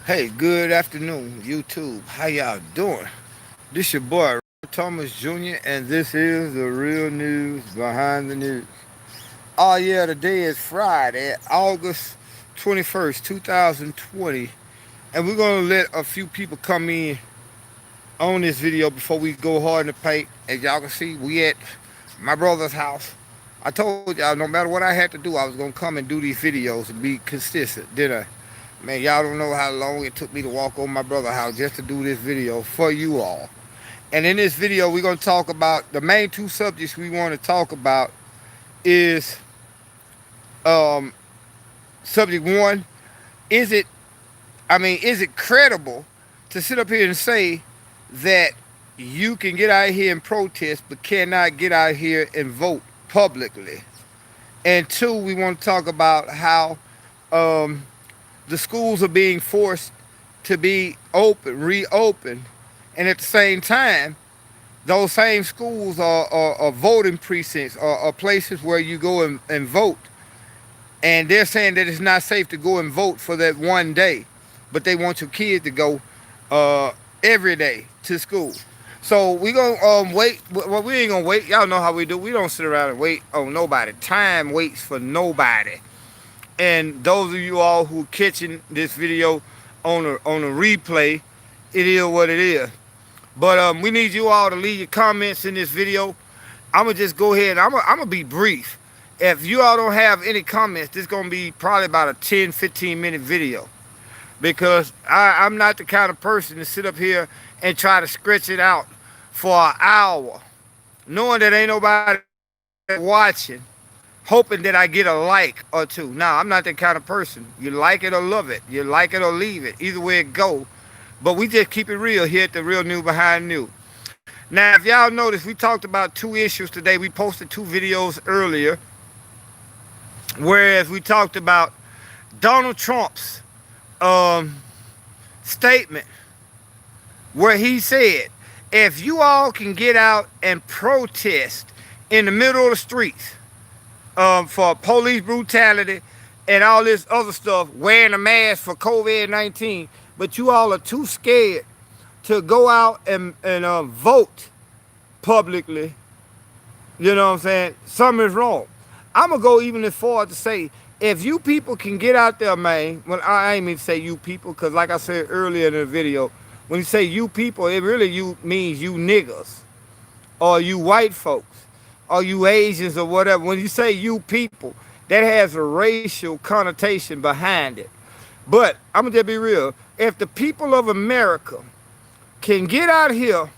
Hey, good afternoon, YouTube. How y'all doing? This your boy, Robert Thomas Jr., and this is the real news behind the news. Oh yeah, today is Friday, August 21st, 2020, and we're gonna let a few people come in on this video before we go hard in the paint. As y'all can see, we at my brother's house. I told y'all no matter what I had to do, I was gonna come and do these videos and be consistent, didn't I? Man, y'all don't know how long it took me to walk over my brother's house just to do this video for you all. And in this video, we're gonna talk about the main two subjects we want to talk about is um, subject one, is it is it credible to sit up here and say that you can get out here and protest but cannot get out here and vote publicly? And two, we want to talk about how um, the schools are being forced to be open, reopened, and at the same time, those same schools are voting precincts or places where you go and vote. And they're saying that it's not safe to go and vote for that one day, but they want your kids to go uh, every day to school. So we gonna wait. Well, we ain't gonna wait. Y'all know how we do. We don't sit around and wait on nobody. Time waits for nobody. And those of you all who are catching this video on a replay, it is what it is. But we need you all to leave your comments in this video. I'm gonna just go ahead. I'm gonna be brief. If you all don't have any comments, this is gonna be probably about a 10-15 minute video, because I'm not the kind of person to sit up here and try to stretch it out for an hour, knowing that ain't nobody watching, hoping that I get a like or two. Nah, I'm not that kind of person. You like it or love it. You like it or leave it. Either way it go. But we just keep it real here at the Real News Behind News. Now, if y'all notice, we talked about two issues today. We posted two videos earlier, whereas we talked about Donald Trump's um, statement where he said, if you all can get out and protest in the middle of the streets for police brutality and all this other stuff, wearing a mask for COVID-19, but you all are too scared to go out and vote publicly, you know what I'm saying? Something is wrong. I'm going to go even as far as to say, if you people can get out there, man, well, I ain't mean to say you people, because like I said earlier in the video, when you say you people, it really means you niggas, or you white folks, or you Asians, or whatever. When you say you people, that has a racial connotation behind it. But I'm going to just be real. If the people of America can get out here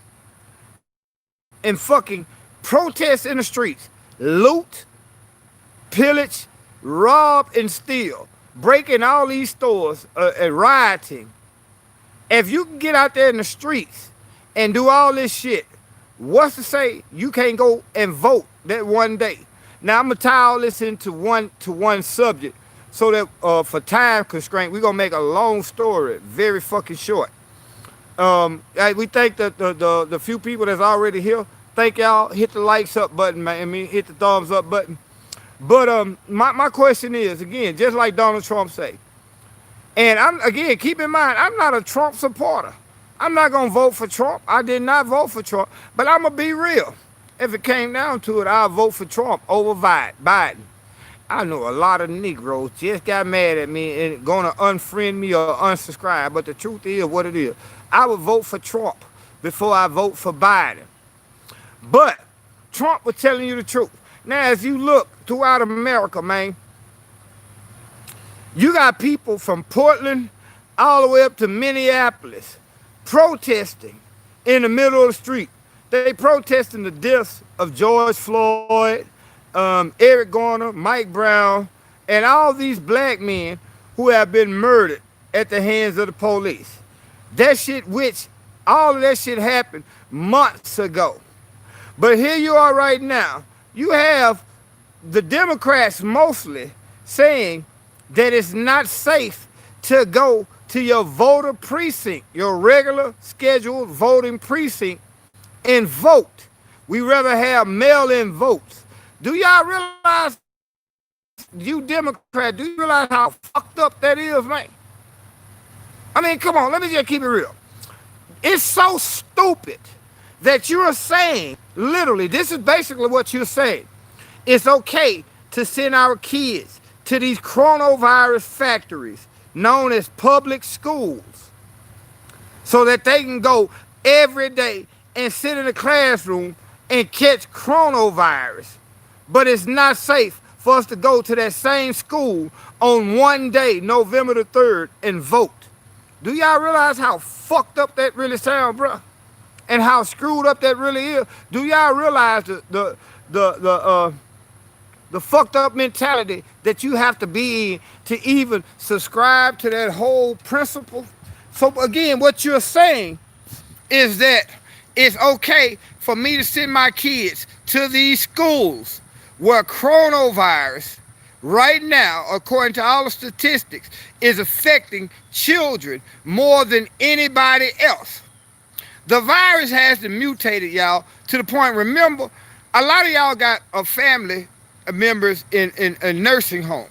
and fucking protest in the streets, loot, pillage, rob, and steal, breaking all these stores and rioting, if you can get out there in the streets and do all this shit, what's to say you can't go and vote that one day? Now, I'm going to tie all this into one subject so that for time constraint, we're going to make a long story very fucking short. We thank the few people that's already here. Thank y'all. Hit the likes up button, man. I mean, hit the thumbs up button. But my question is, again, just like Donald Trump say, and keep in mind, I'm not a Trump supporter. I'm not going to vote for Trump. I did not vote for Trump. But I'm going to be real. If it came down to it, I'll vote for Trump over Biden. I know a lot of Negroes just got mad at me and going to unfriend me or unsubscribe. But the truth is what it is. I would vote for Trump before I vote for Biden. But Trump was telling you the truth. Now, as you look throughout America, man, you got people from Portland all the way up to Minneapolis protesting in the middle of the street. They protesting the deaths of George Floyd, Eric Garner, Mike Brown, and all these black men who have been murdered at the hands of the police. All of that shit happened months ago. But here you are right now. You have the Democrats mostly saying that it's not safe to go to your voter precinct, your regular scheduled voting precinct, and vote. We rather have mail-in votes. Do y'all realize, you Democrat, do you realize how fucked up that is, man? I mean, come on, let me just keep it real. It's so stupid that you're saying, literally, this is basically what you're saying. It's okay to send our kids to these coronavirus factories known as public schools so that they can go every day and sit in a classroom and catch coronavirus. But it's not safe for us to go to that same school on one day, November the 3rd, and vote. Do y'all realize how fucked up that really sounds, bro? And how screwed up that really is? Do y'all realize the fucked up mentality that you have to be in to even subscribe to that whole principle? So again, what you're saying is that it's okay for me to send my kids to these schools where coronavirus right now, according to all the statistics, is affecting children more than anybody else. The virus has mutated, y'all, to the point, remember, a lot of y'all got a family members in nursing homes.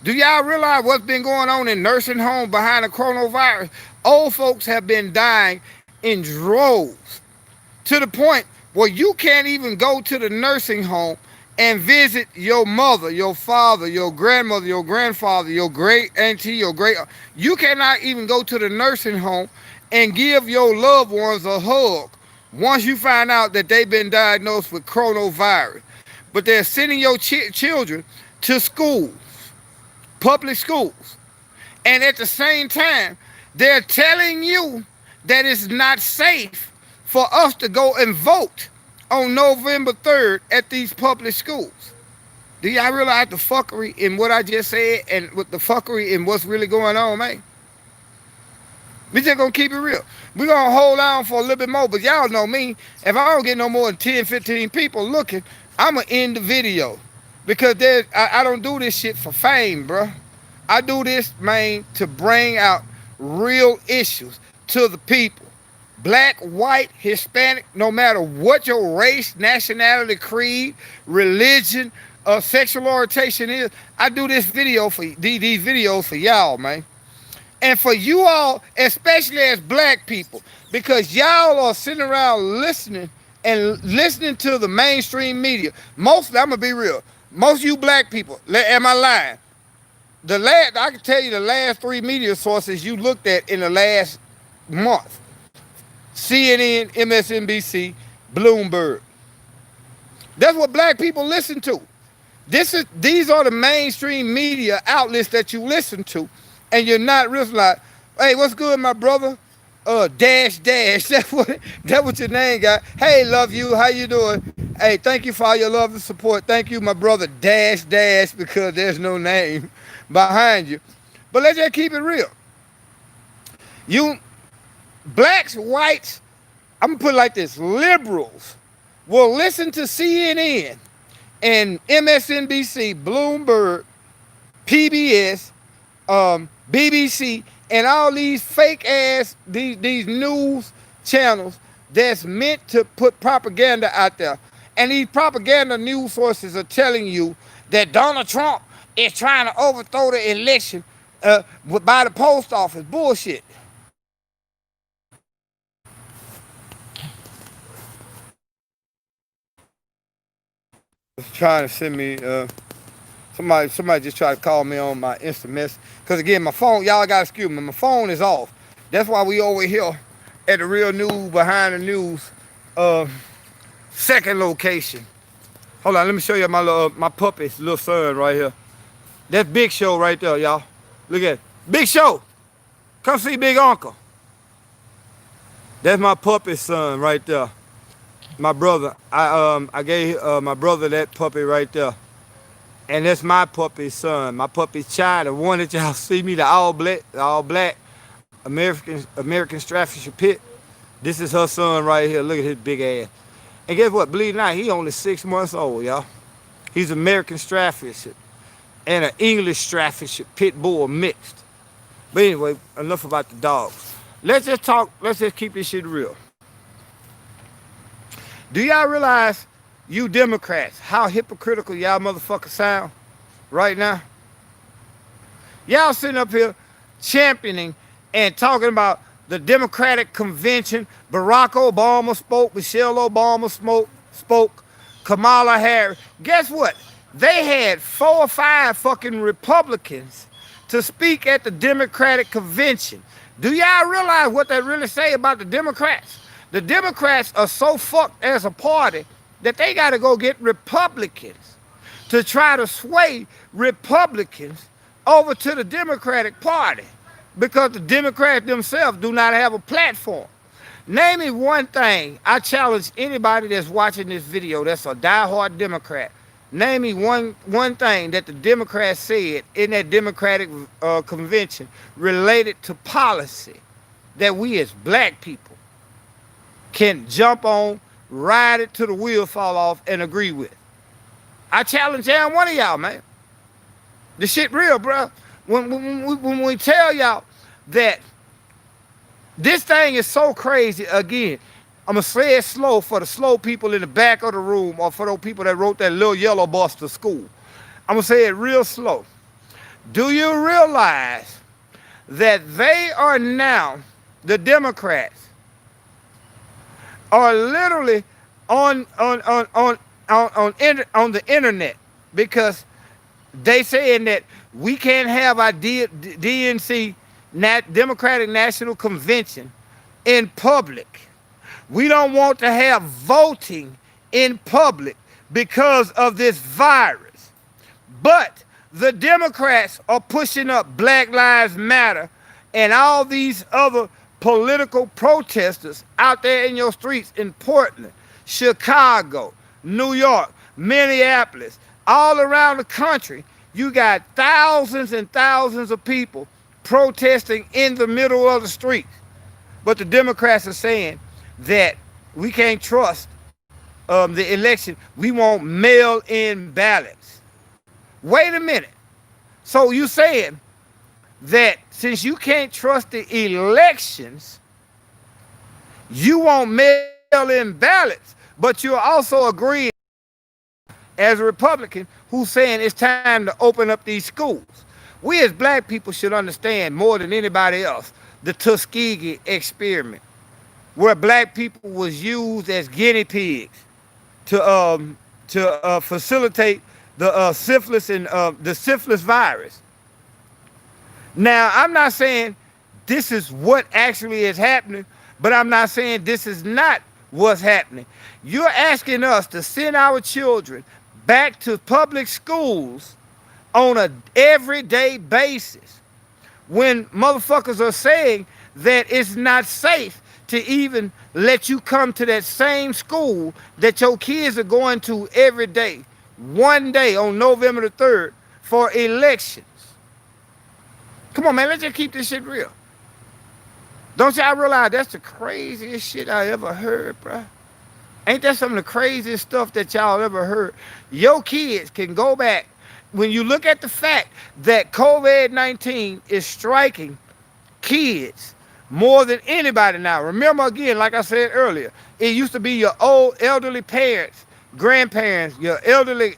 Do y'all realize what's been going on in nursing homes behind the coronavirus? Old folks have been dying in droves to the point where you can't even go to the nursing home and visit your mother, your father, your grandmother, your grandfather, your great auntie, your great... You cannot even go to the nursing home and give your loved ones a hug once you find out that they've been diagnosed with coronavirus. But they're sending your children to schools, public schools. And at the same time, they're telling you that it's not safe for us to go and vote on November 3rd at these public schools. Do y'all realize the fuckery in what I just said and with the fuckery in what's really going on, man? We just gonna keep it real. We're gonna hold on for a little bit more, but y'all know me. If I don't get no more than 10, 15 people looking, I'ma end the video. Because I don't do this shit for fame, bro. I do this, man, to bring out real issues to the people. Black, white, Hispanic, no matter what your race, nationality, creed, religion, or sexual orientation is, I do this video for these videos for y'all, man. And for you all, especially as black people, because y'all are sitting around listening to the mainstream media. Mostly, I'm gonna be real. Most of you black people, am I lying? I can tell you the last 3 media sources you looked at in the last month. CNN, MSNBC, Bloomberg. That's what black people listen to. These are the mainstream media outlets that you listen to, and you're not realizing, hey, what's good, my brother? Dash. That's what your name got. Hey, love you. How you doing? Hey, thank you for all your love and support. Thank you, my brother. Dash, because there's no name behind you. But let's just keep it real. You blacks, whites, I'm gonna put it like this: liberals will listen to CNN and MSNBC, Bloomberg, PBS, BBC, and all these fake ass these news channels that's meant to put propaganda out there. And these propaganda news sources are telling you that Donald Trump is trying to overthrow the election by the post office. Bullshit. Trying to send me somebody just tried to call me on my instant message, because again, my phone, y'all gotta excuse me, my phone is off. That's why we over here at the Real News Behind the News second location. Hold on, let me show you my puppy's little son right here. That's Big Show right there, y'all. Look at it. Big Show, come see Big Uncle. That's my puppy's son right there. My brother, I gave my brother that puppy right there. And that's my puppy's son, my puppy's child, the one that y'all see me, the all black American Staffordshire Pit. This is her son right here. Look at his big ass. And guess what? Believe it or not, he only 6 months old, y'all. He's American Staffordshire and an English Staffordshire Pit Bull mixed. But anyway, enough about the dogs. Let's just keep this shit real. Do y'all realize, you Democrats, how hypocritical y'all motherfuckers sound right now? Y'all sitting up here championing and talking about the Democratic convention. Barack Obama spoke, Michelle Obama spoke, Kamala Harris. Guess what? They had 4 or 5 fucking Republicans to speak at the Democratic convention. Do y'all realize what they really say about the Democrats? The Democrats are so fucked as a party that they got to go get Republicans to try to sway Republicans over to the Democratic Party because the Democrats themselves do not have a platform. Name me one thing. I challenge anybody that's watching this video that's a diehard Democrat. Name me one thing that the Democrats said in that Democratic convention related to policy that we as black people can jump on, ride it till the wheels fall off, and agree with. I challenge every one of y'all, man. The shit real, bro. When we tell y'all that this thing is so crazy, again, I'm going to say it slow for the slow people in the back of the room or for those people that wrote that little yellow bus to school. I'm going to say it real slow. Do you realize that they are now, the Democrats, are literally on the internet because they saying that we can't have our DNC, Democratic National Convention, in public. We don't want to have voting in public because of this virus. But the Democrats are pushing up Black Lives Matter and all these other political protesters out there in your streets in Portland, Chicago, New York, Minneapolis, all around the country. You got thousands and thousands of people protesting in the middle of the street. But the Democrats are saying that we can't trust the election. We want mail-in ballots. Wait a minute. So you saying that since you can't trust the elections, you want mail-in ballots, but you're also agreeing as a Republican who's saying it's time to open up these schools. We as black people should understand more than anybody else the Tuskegee experiment, where black people was used as guinea pigs to facilitate the syphilis and the syphilis virus. Now, I'm not saying this is what actually is happening, but I'm not saying this is not what's happening. You're asking us to send our children back to public schools on an everyday basis when motherfuckers are saying that it's not safe to even let you come to that same school that your kids are going to every day, one day on November the 3rd for elections. Come on, man, let's just keep this shit real. Don't y'all realize that's the craziest shit I ever heard, bruh? Ain't that some of the craziest stuff that y'all ever heard? Your kids can go back. When you look at the fact that COVID-19 is striking kids more than anybody now. Remember, again, like I said earlier, it used to be your old elderly parents, grandparents, your elderly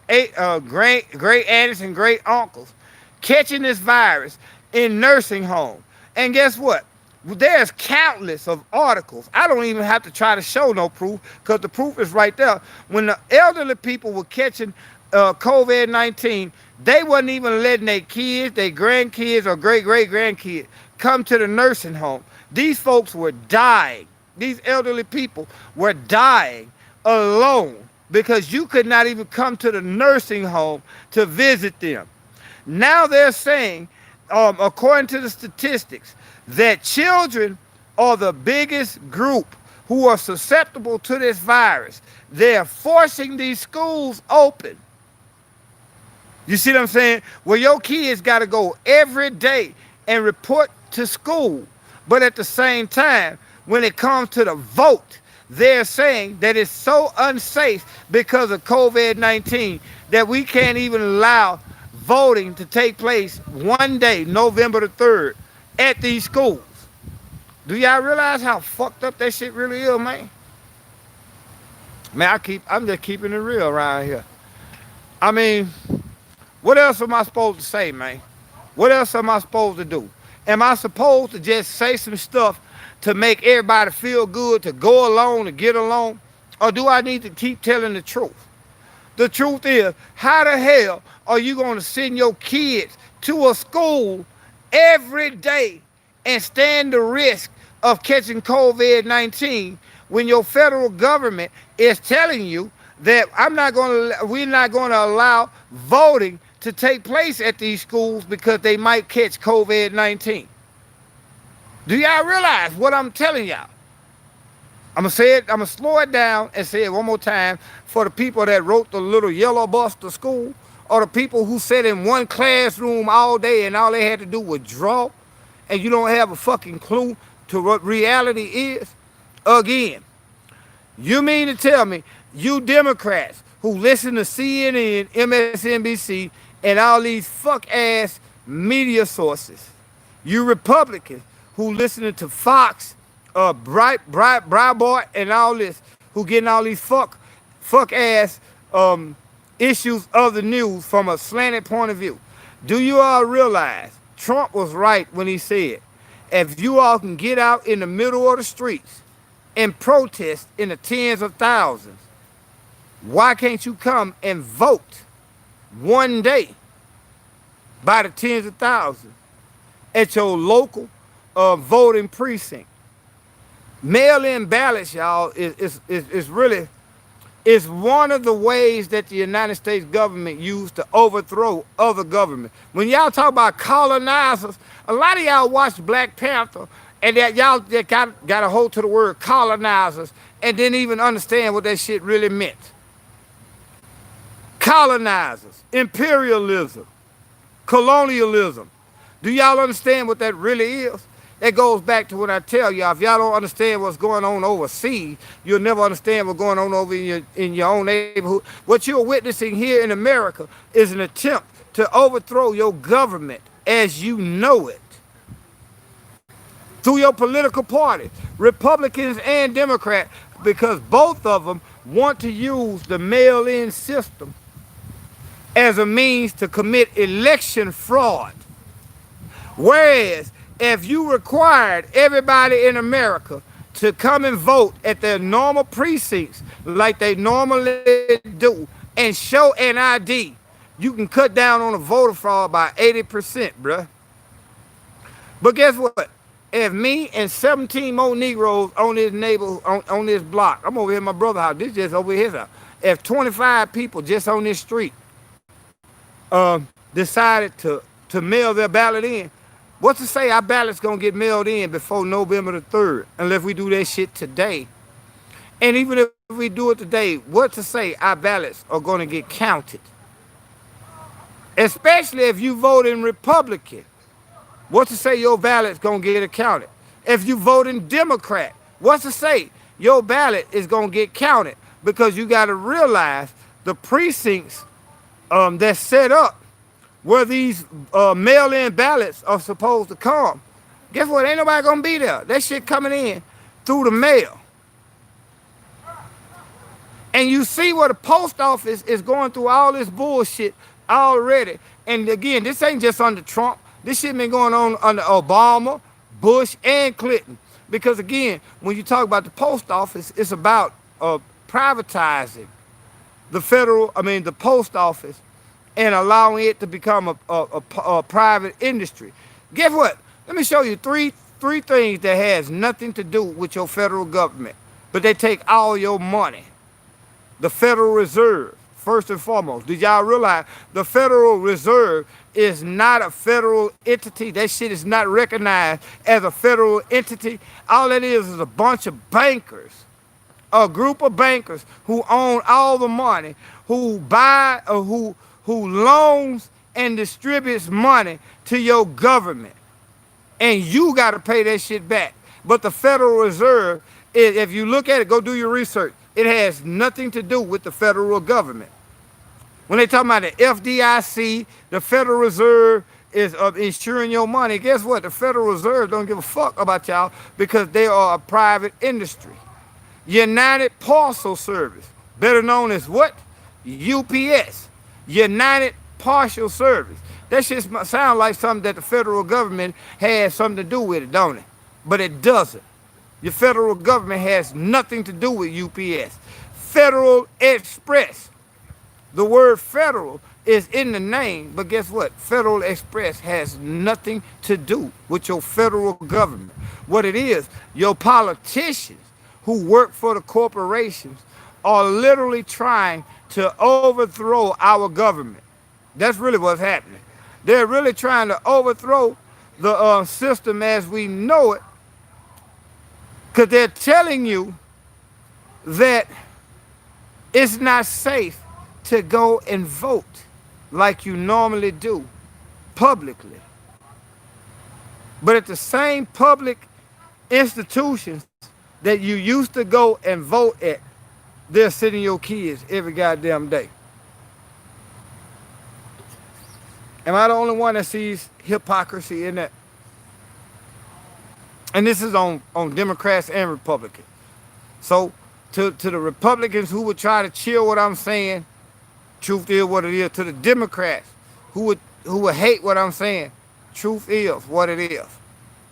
great aunts and great uncles catching this virus in nursing homes. And guess what? There's countless of articles. I don't even have to try to show no proof because the proof is right there. When the elderly people were catching COVID-19, they wasn't even letting their kids, their grandkids, or great-great-grandkids come to the nursing home. These folks were dying. These elderly people were dying alone because you could not even come to the nursing home to visit them. Now they're saying, according to the statistics, that children are the biggest group who are susceptible to this virus. They're forcing these schools open. You see what I'm saying? Well, your kids got to go every day and report to school. But at the same time, when it comes to the vote, they're saying that it's so unsafe because of COVID-19 that we can't even allow voting to take place one day, November the 3rd, at these schools. Do y'all realize how fucked up that shit really is, man? Man, I'm just keeping it real around here. I mean, what else am I supposed to say, man? What else am I supposed to do? Am I supposed to just say some stuff to make everybody feel good, to go along, to get along? Or do I need to keep telling the truth? The truth is, how the hell are you going to send your kids to a school every day and stand the risk of catching COVID-19 when your federal government is telling you that we're not going to allow voting to take place at these schools because they might catch COVID-19? Do y'all realize what I'm telling y'all? I'm gonna say it. I'm gonna slow it down and say it one more time for the people that wrote the little yellow bus to school, or the people who sat in one classroom all day and all they had to do was draw, and you don't have a fucking clue to what reality is. Again, you mean to tell me you Democrats who listen to CNN, MSNBC, and all these fuck ass media sources, you Republicans who listening to Fox, Breitbart, and all this, who getting all these fuck ass issues of the news from a slanted point of view. Do you all realize Trump was right when he said, if you all can get out in the middle of the streets and protest in the tens of thousands, why can't you come and vote one day by the tens of thousands at your local voting precinct? Mail-in ballots, y'all, is really, it's one of the ways that the United States government used to overthrow other governments. When y'all talk about colonizers, a lot of y'all watched Black Panther, and that y'all that got a hold to the word colonizers and didn't even understand what that shit really meant. Colonizers, imperialism, colonialism. Do y'all understand what that really is? That goes back to what I tell y'all. If y'all don't understand what's going on overseas, you'll never understand what's going on over in your own neighborhood. What you're witnessing here in America is an attempt to overthrow your government as you know it through your political party, Republicans and Democrats, because both of them want to use the mail-in system as a means to commit election fraud. Whereas if you required everybody in America to come and vote at their normal precincts like they normally do and show an ID, you can cut down on the voter fraud by 80%, bruh. But guess what? If me and 17 more Negroes on this on this block, I'm over here at my brother's house, this just over his house. If 25 people just on this street decided to mail their ballot in, what's to say our ballot's gonna get mailed in before November the 3rd, unless we do that shit today? And even if we do it today, what's to say our ballots are gonna get counted? Especially if you vote in Republican, what's to say your ballot's gonna get counted? If you vote in Democrat, what's to say your ballot is gonna get counted? Because you gotta realize the precincts that's set up where these mail-in ballots are supposed to come. Guess what? Ain't nobody gonna be there. That shit coming in through the mail. And you see where the post office is going through all this bullshit already. And again, this ain't just under Trump. This shit been going on under Obama, Bush, and Clinton. Because again, when you talk about the post office, it's about privatizing the post office and allowing it to become a private industry. Guess what? Let me show you three things that has nothing to do with your federal government, but they take all your money. The Federal Reserve, first and foremost. Did y'all realize the Federal Reserve is not a federal entity? That shit is not recognized as a federal entity. All it is a bunch of bankers, a group of bankers who own all the money, who buy or who loans and distributes money to your government. And you got to pay that shit back. But the Federal Reserve, if you look at it, go do your research, it has nothing to do with the federal government. When they talk about the FDIC, the Federal Reserve is insuring your money, guess what? The Federal Reserve don't give a fuck about y'all because they are a private industry. United Parcel Service, better known as what? UPS. United Parcel Service. That shit sound like something that the federal government has something to do with it, don't it? But it doesn't. Your federal government has nothing to do with UPS. Federal Express. The word federal is in the name, but guess what? Federal Express has nothing to do with your federal government. What it is, your politicians who work for the corporations are literally trying to overthrow our government. That's really what's happening. They're really trying to overthrow the system as we know it, because they're telling you that it's not safe to go and vote like you normally do publicly. But at the same public institutions that you used to go and vote at, they're sending your kids every goddamn day. Am I the only one that sees hypocrisy in that? And this is on Democrats and Republicans. So to the Republicans who would try to chill what I'm saying, truth is what it is. To the Democrats who would hate what I'm saying, truth is what it is.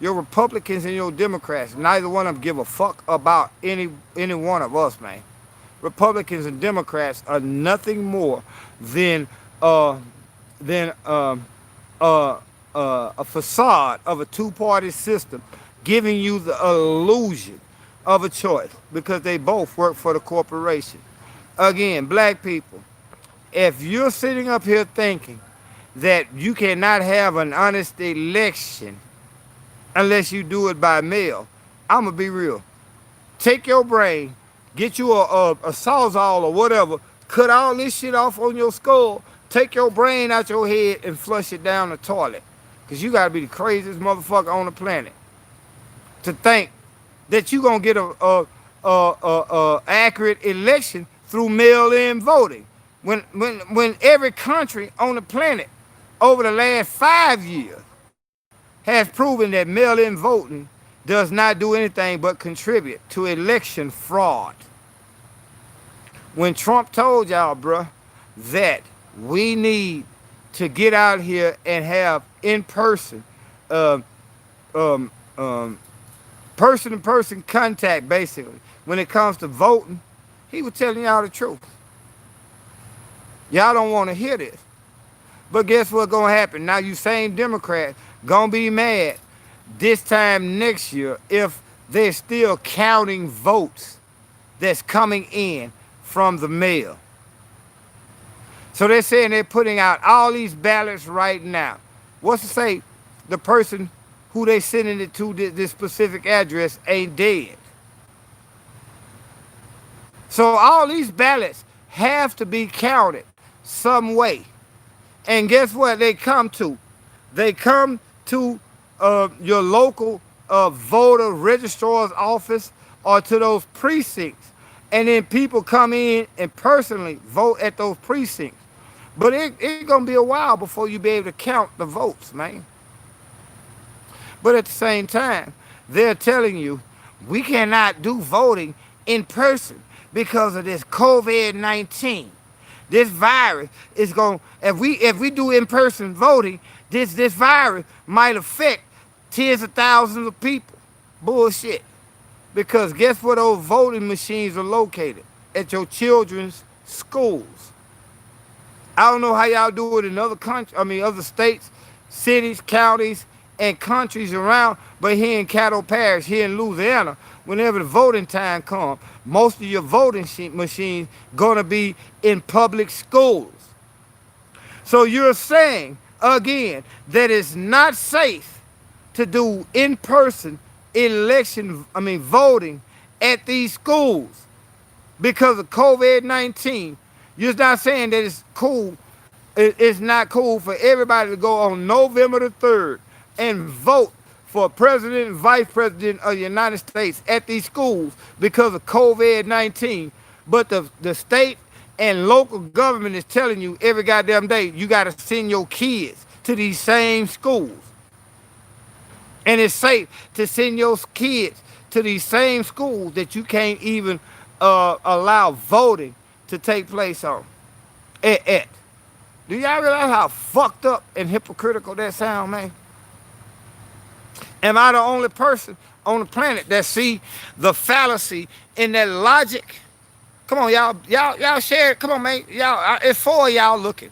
Your Republicans and your Democrats, neither one of them give a fuck about any one of us, man. Republicans and Democrats are nothing more than than a facade of a two-party system, giving you the illusion of a choice because they both work for the corporation. Again, black people, if you're sitting up here thinking that you cannot have an honest election unless you do it by mail, I'm going to be real. Take your brain, get you a sawzall or whatever, cut all this shit off on your skull, take your brain out your head and flush it down the toilet. Because you got to be the craziest motherfucker on the planet to think that you're going to get a accurate election through mail-in voting. When every country on the planet over the last 5 years has proven that mail-in voting does not do anything but contribute to election fraud. When Trump told y'all, bruh, that we need to get out here and have in-person, person-to-person contact, basically, when it comes to voting, he was telling y'all the truth. Y'all don't want to hear this. But guess what's going to happen? Now you same Democrats going to be mad this time next year if they're still counting votes that's coming in from the mail. So they're saying they're putting out all these ballots right now. What's to say the person who they sending it to this specific address ain't dead? So all these ballots have to be counted some way. And guess what they come to? They come to your local voter registrar's office or to those precincts. And then people come in and personally vote at those precincts. But it's going to be a while before you be able to count the votes, man. But at the same time, they're telling you we cannot do voting in person because of this COVID-19. This virus is going, if we do in-person voting, this virus might affect tens of thousands of people. Bullshit. Because guess where those voting machines are located? At your children's schools. I don't know how y'all do it in other countries, other states, cities, counties, and countries around, but here in Caddo Parish, here in Louisiana, whenever the voting time comes, most of your voting machines gonna be in public schools. So you're saying, again, that it's not safe to do in-person voting at these schools because of COVID-19. You're not saying that it's cool. It's not cool for everybody to go on November the 3rd and vote for president and vice president of the United States at these schools because of COVID-19. But the state and local government is telling you every goddamn day you got to send your kids to these same schools. And it's safe to send your kids to these same schools that you can't even allow voting to take place on. At. Do y'all realize how fucked up and hypocritical that sound, man? Am I the only person on the planet that see the fallacy in that logic? Come on, y'all share it. Come on, man. It's four of y'all looking.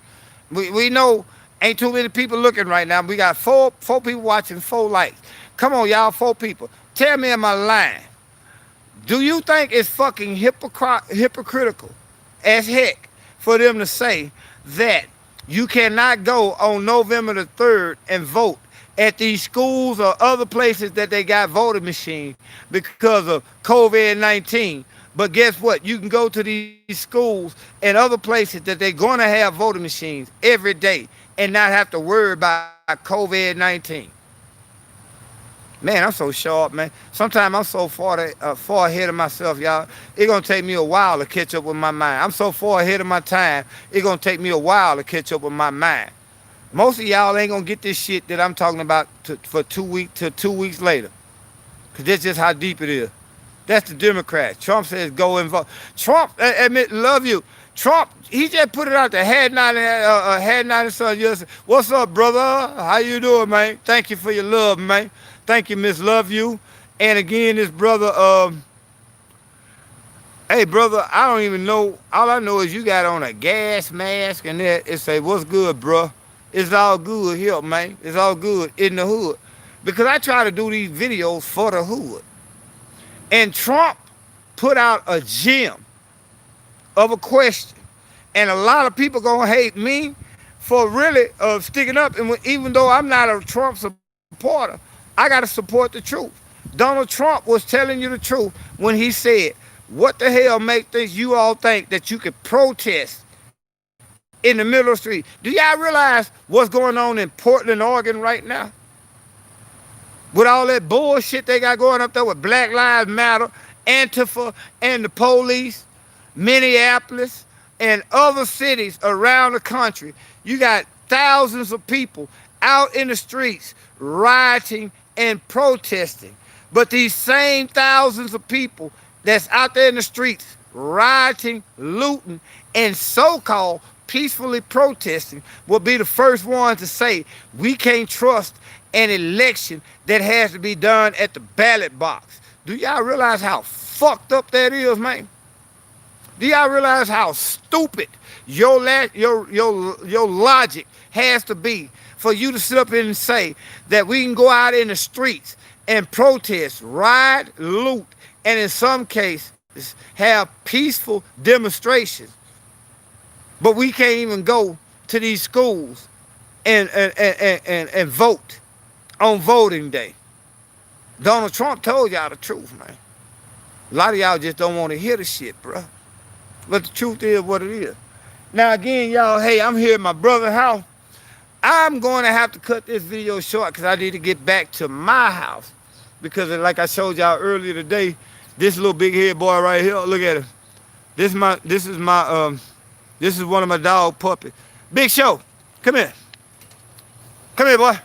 We know ain't too many people looking right now. We got four people watching, 4 likes. Come on, y'all, 4 people. Tell me, am I lying? Do you think it's fucking hypocritical as heck for them to say that you cannot go on November the 3rd and vote at these schools or other places that they got voting machines because of COVID-19? But guess what? You can go to these schools and other places that they're going to have voting machines every day and not have to worry about COVID-19. Man, I'm so sharp, man. Sometimes I'm so far ahead of myself, y'all. It's going to take me a while to catch up with my mind. I'm so far ahead of my time, it's going to take me a while to catch up with my mind. Most of y'all ain't going to get this shit that I'm talking about for 2 weeks to 2 weeks later. Because that's just how deep it is. That's the Democrats. Trump says go and vote. Trump, admit, love you. Trump, he just put it out there. Had 90 son. What's up, brother? How you doing, man? Thank you for your love, man. Thank you, Miss Love You. And again, this brother, hey, brother, I don't even know. All I know is you got on a gas mask and that. It say, what's good, bro? It's all good here, man. It's all good in the hood. Because I try to do these videos for the hood. And Trump put out a gem of a question. And a lot of people going to hate me for really sticking up. And even though I'm not a Trump supporter, I got to support the truth. Donald Trump was telling you the truth when he said, what the hell make you all think that you could protest in the middle of the street? Do y'all realize what's going on in Portland, Oregon right now? With all that bullshit they got going up there with Black Lives Matter, Antifa, and the police, Minneapolis, and other cities around the country. You got thousands of people out in the streets rioting and protesting. But these same thousands of people that's out there in the streets rioting, looting, and so-called peacefully protesting will be the first ones to say we can't trust an election that has to be done at the ballot box. Do y'all realize how fucked up that is, man? Do y'all realize how stupid your logic has to be for you to sit up here and say that we can go out in the streets and protest, riot, loot, and in some cases have peaceful demonstrations, but we can't even go to these schools and vote on voting day? Donald Trump told y'all the truth, man. A lot of y'all just don't want to hear the shit, bro. But the truth is what it is. Now again, y'all, hey, I'm here at my brother's house. I'm going to have to cut this video short because I need to get back to my house. Because like I showed y'all earlier today, this little big head boy right here, look at him. This is one of my dog puppies. Big Show, come here. Come here, boy.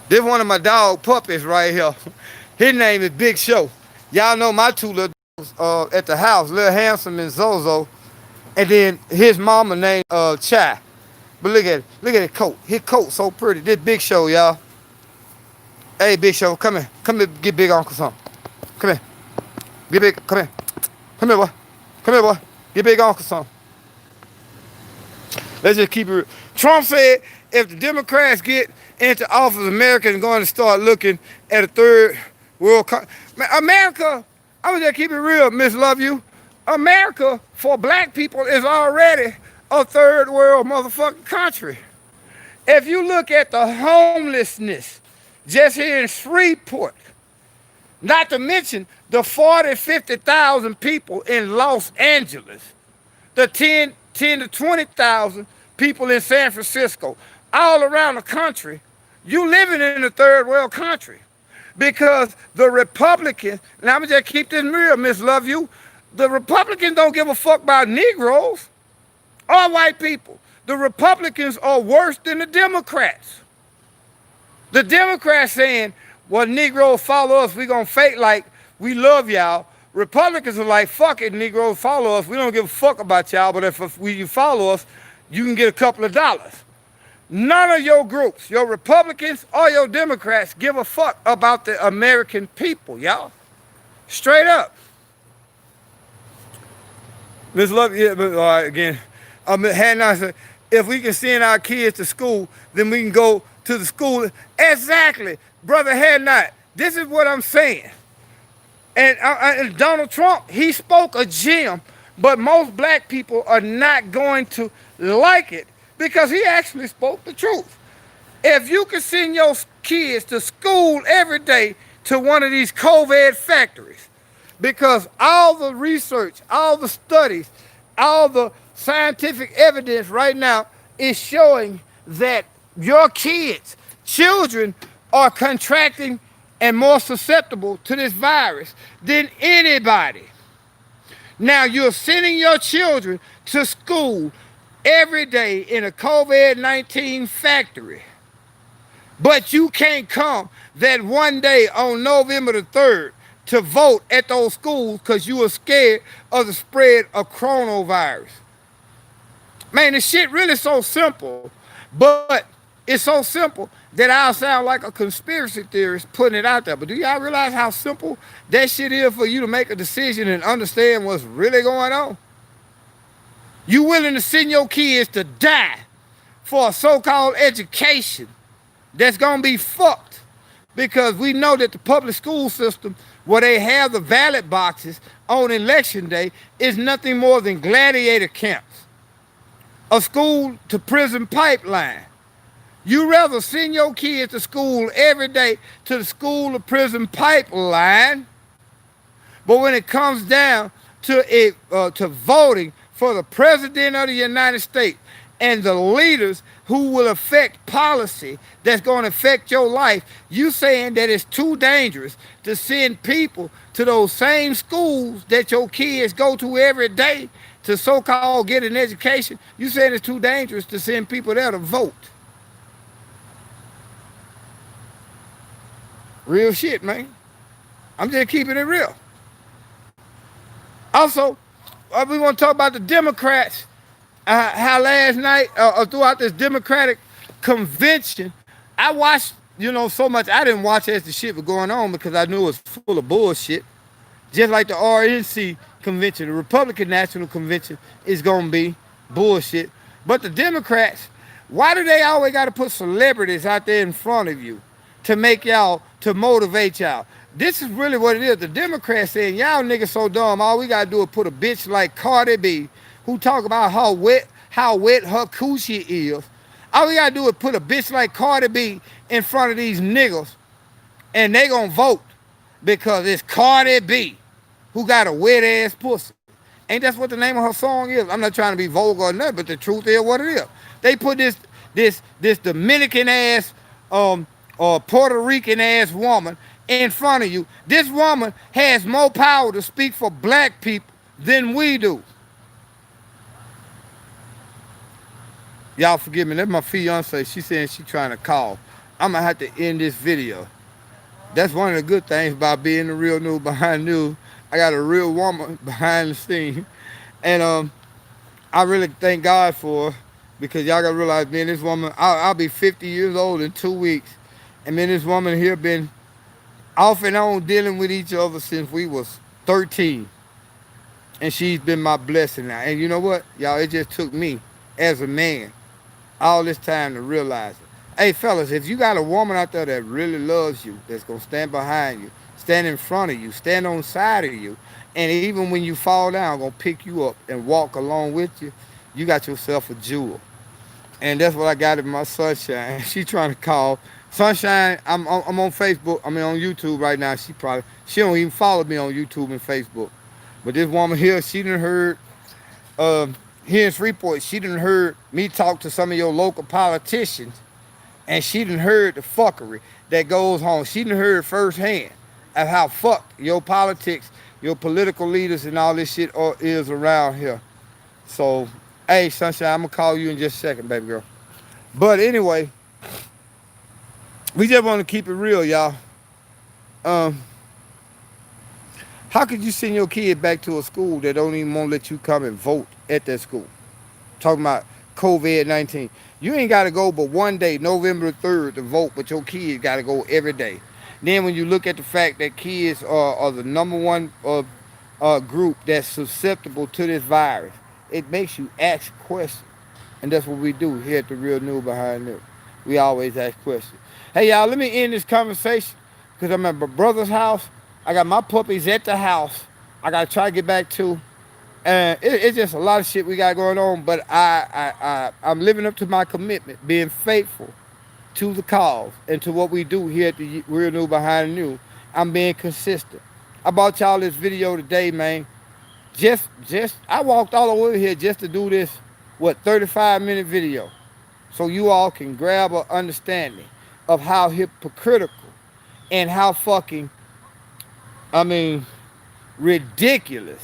This is one of my dog puppies right here. His name is Big Show. Y'all know my two little dogs at the house, Lil Handsome and Zozo. And then his mama named Chai. But look at it. Look at his coat. His coat so pretty. This Big Show, y'all. Hey, Big Show, come here. Come here, get Big Uncle something. Come here. Get Big, come here. Come here, boy. Come here, boy. Get Big Uncle something. Let's just keep it real. Trump said if the Democrats get into office, America is going to start looking at a third world country. America, I'm going to just keep it real, Miss Love You. America, for black people, is already a third world motherfucking country. If you look at the homelessness just here in Shreveport, not to mention the 40, 50,000 people in Los Angeles, the 10 to 20,000 people in San Francisco, all around the country, you living in a third world country. Because the Republicans, and I'm gonna just keep this real, Miss Love You, the Republicans don't give a fuck about Negroes or white people. The Republicans are worse than the Democrats. The Democrats saying, well, Negroes follow us, we gonna fake like we love y'all. Republicans are like, fuck it, Negroes follow us, we don't give a fuck about y'all, but if you follow us, you can get a couple of dollars. None of your groups, your Republicans or your Democrats, give a fuck about the American people, y'all. Straight up. Miss Love, yeah, but again, Hannah said, if we can send our kids to school, then we can go to the school. Exactly, brother Hannah. This is what I'm saying. And Donald Trump, he spoke a gem, but most black people are not going to like it because he actually spoke the truth. If you can send your kids to school every day to one of these COVID factories, because all the research, all the studies, all the scientific evidence right now is showing that your kids, children, are contracting and more susceptible to this virus than anybody. Now you're sending your children to school every day in a COVID-19 factory. But you can't come that one day on November the 3rd to vote at those schools because you were scared of the spread of coronavirus. Man, this shit really so simple, but it's so simple that I'll sound like a conspiracy theorist putting it out there. But do y'all realize how simple that shit is for you to make a decision and understand what's really going on? You willing to send your kids to die for a so-called education that's going to be fucked because we know that the public school system, where they have the ballot boxes on election day, is nothing more than gladiator camps, a school to prison pipeline. You rather send your kids to school every day to the school to prison pipeline, but when it comes down to voting for the president of the United States and the leaders who will affect policy that's going to affect your life, you saying that it's too dangerous to send people to those same schools that your kids go to every day to so-called get an education. You saying it's too dangerous to send people there to vote. Real shit, man. I'm just keeping it real. Also, we want to talk about the Democrats. How last night, throughout this Democratic convention, I watched, so much. I didn't watch as the shit was going on because I knew it was full of bullshit. Just like the RNC convention, the Republican National Convention is going to be bullshit. But the Democrats, why do they always got to put celebrities out there in front of you to make y'all, to motivate y'all? This is really what it is. The Democrats saying, y'all niggas so dumb, all we got to do is put a bitch like Cardi B, who talk about how wet her coochie is. All we got to do is put a bitch like Cardi B in front of these niggas, and they going to vote because it's Cardi B who got a wet ass pussy. Ain't that's what the name of her song is? I'm not trying to be vulgar or nothing, but the truth is what it is. They put this Dominican ass or Puerto Rican ass woman in front of you. This woman has more power to speak for black people than we do. Y'all forgive me, that's my fiance. She saying she trying to call. I'm gonna have to end this video. That's one of the good things about being the real news behind news. I got a real woman behind the scene. And I really thank God for her, because y'all gotta realize, man, this woman, I'll be 50 years old in 2 weeks. And man, this woman here been off and on dealing with each other since we was 13. And she's been my blessing now. And you know what, y'all, it just took me as a man all this time to realize it. Hey fellas, if you got a woman out there that really loves you, that's gonna stand behind you, stand in front of you, stand on the side of you, and even when you fall down, gonna pick you up and walk along with you, you got yourself a jewel. And that's what I got in my sunshine. She trying to call. Sunshine, I'm on Facebook, on YouTube right now. She don't even follow me on YouTube and Facebook. But this woman here, she done heard, here in Freeport, she done heard me talk to some of your local politicians, and she done heard the fuckery that goes on. She done heard firsthand of how fucked your politics, your political leaders, and all this shit is around here. So, hey, Sunshine, I'm gonna call you in just a second, baby girl. But anyway, we just want to keep it real, y'all. How could you send your kid back to a school that don't even want to let you come and vote at that school? Talking about COVID-19. You ain't got to go but one day, November 3rd, to vote, but your kids got to go every day. Then when you look at the fact that kids are the number one group that's susceptible to this virus, it makes you ask questions. And that's what we do here at the Real News Behind News. We always ask questions. Hey, y'all, let me end this conversation because I'm at my brother's house. I got my puppies at the house. I got to try to get back to. And it's just a lot of shit we got going on, but I'm living up to my commitment, being faithful to the cause and to what we do here at the Real News Behind the News. I'm being consistent. I brought y'all this video today, man. I walked all over here just to do this, 35-minute video, so you all can grab an understanding of how hypocritical and how fucking, I mean, ridiculous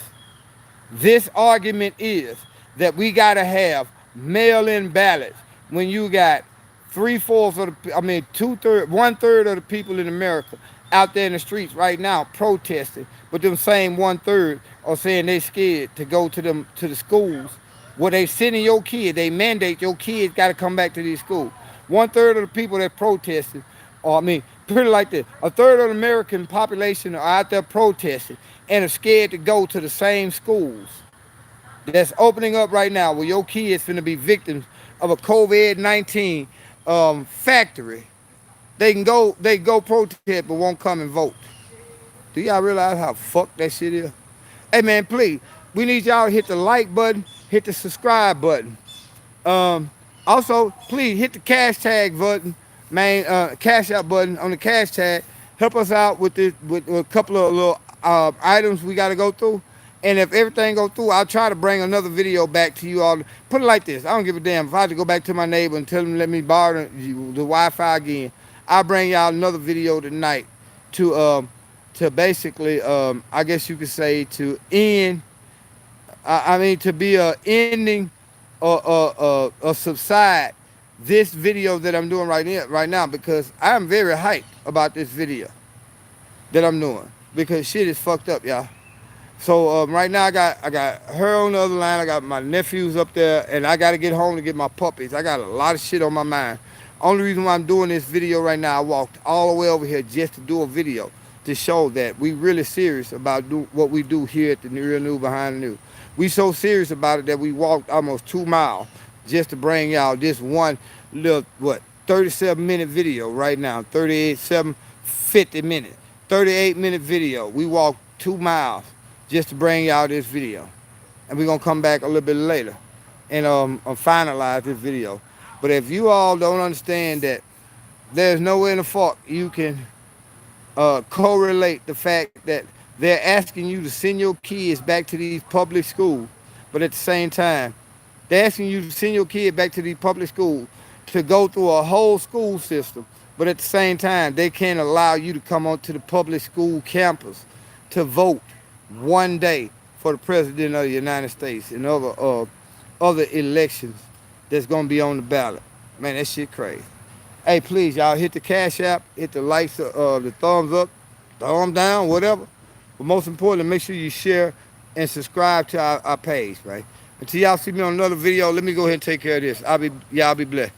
this argument is that we gotta have mail-in ballots when you got 3/4 of the, I mean, 2/3, 1/3 of the people in America out there in the streets right now protesting, but them same 1/3 are saying they scared to go to the schools where they sending your kid. They mandate your kids got to come back to these schools. 1/3 of the people that protested, or I mean, put it like this: 1/3 of the American population are out there protesting and are scared to go to the same schools that's opening up right now, where your kids finna be victims of a COVID-19 factory. They go protest, but won't come and vote. Do y'all realize how fucked that shit is? Hey man, please, we need y'all to hit the like button, hit the subscribe button. Um, Also, please hit the cash tag button, man, cash out button on the cash tag. Help us out with this, with a couple of little items we got to go through. And if everything go through, I'll try to bring another video back to you all. Put it like this: I don't give a damn if I have to go back to my neighbor and tell him to let me borrow the Wi-Fi again. I'll bring y'all another video tonight to basically, I guess you could say, to end. I mean, to be a ending or subside this video that I'm doing right now, because I'm very hyped about this video that I'm doing, because shit is fucked up, y'all. So right now I got her on the other line. I got my nephews up there, and I got to get home to get my puppies. I got a lot of shit on my mind. Only reason why I'm doing this video right now, I walked all the way over here just to do a video to show that we really serious about what we do here at the Real News Behind the News. We so serious about it that we walked almost 2 miles just to bring y'all this one little, 37-minute video right now, 50 minutes, 38-minute video. We walked 2 miles just to bring y'all this video. And we're going to come back a little bit later and finalize this video. But if you all don't understand that there's no way in the fuck you can correlate the fact that they're asking you to send your kids back to these public schools, but at the same time, they're asking you to send your kid back to these public schools to go through a whole school system, but at the same time, they can't allow you to come onto the public school campus to vote one day for the president of the United States and other elections that's gonna be on the ballot. Man, that shit crazy. Hey, please, y'all hit the cash app, hit the likes, the thumbs up, thumb down, whatever. But most importantly, make sure you share and subscribe to our page, right? Until y'all see me on another video, let me go ahead and take care of this. Y'all be blessed.